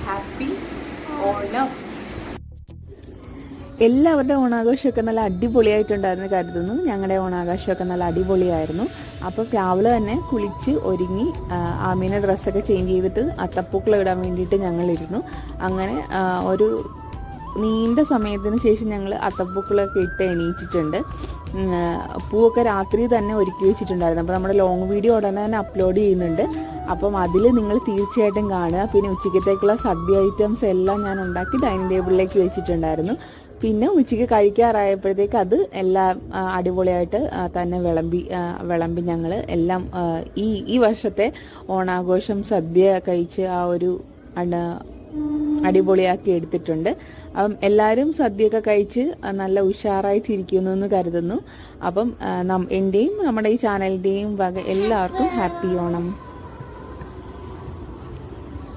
Happy Onam. എല്ലാവരുടെ ഓണാഘോഷമൊക്കെ നല്ല അടിപൊളിയായിട്ടുണ്ടായിരുന്നു കരുതുന്നു. ഞങ്ങളുടെ ഓണാഘോഷമൊക്കെ നല്ല അടിപൊളിയായിരുന്നു. അപ്പോൾ രാവിലെ തന്നെ കുളിച്ച് ഒരുങ്ങി ആമീനെ ഡ്രസ്സൊക്കെ ചേഞ്ച് ചെയ്തിട്ട് അത്തപ്പൂക്കളം ഇടാൻ വേണ്ടിയിട്ട് ഞങ്ങളിരുന്നു. അങ്ങനെ ഒരു നീണ്ട സമയത്തിന് ശേഷം ഞങ്ങൾ അത്തപ്പൂക്കളൊക്കെ ഇട്ട് എണീറ്റിട്ടുണ്ട്. പൂവൊക്കെ രാത്രി തന്നെ ഒരുക്കി വെച്ചിട്ടുണ്ടായിരുന്നു. അപ്പോൾ നമ്മുടെ ലോങ് വീഡിയോ ഉടനെ തന്നെ അപ്ലോഡ് ചെയ്യുന്നുണ്ട്. അപ്പം അതിൽ നിങ്ങൾ തീർച്ചയായിട്ടും കാണുക. പിന്നെ ഉച്ചക്കത്തേക്കുള്ള സദ്യ ഐറ്റംസ് എല്ലാം ഞാൻ ഉണ്ടാക്കി ഡൈനിങ് ടേബിളിലേക്ക് വെച്ചിട്ടുണ്ടായിരുന്നു. പിന്നെ ഉച്ചയ്ക്ക് കഴിക്കാറായപ്പോഴത്തേക്ക് അത് എല്ലാം അടിപൊളിയായിട്ട് തന്നെ വിളമ്പി ഞങ്ങൾ എല്ലാം ഈ വർഷത്തെ ഓണാഘോഷം സദ്യ കഴിച്ച് ആ ഒരു അടിപൊളിയാക്കി എടുത്തിട്ടുണ്ട്. എല്ലാവരും സദ്യയൊക്കെ കഴിച്ച് നല്ല ഉഷാറായിട്ടിരിക്കുന്നു എന്ന് കരുതുന്നു. അപ്പം എൻ്റെയും നമ്മുടെ ഈ ചാനലിൻ്റെയും വക എല്ലാവർക്കും ഹാപ്പി ഓണം.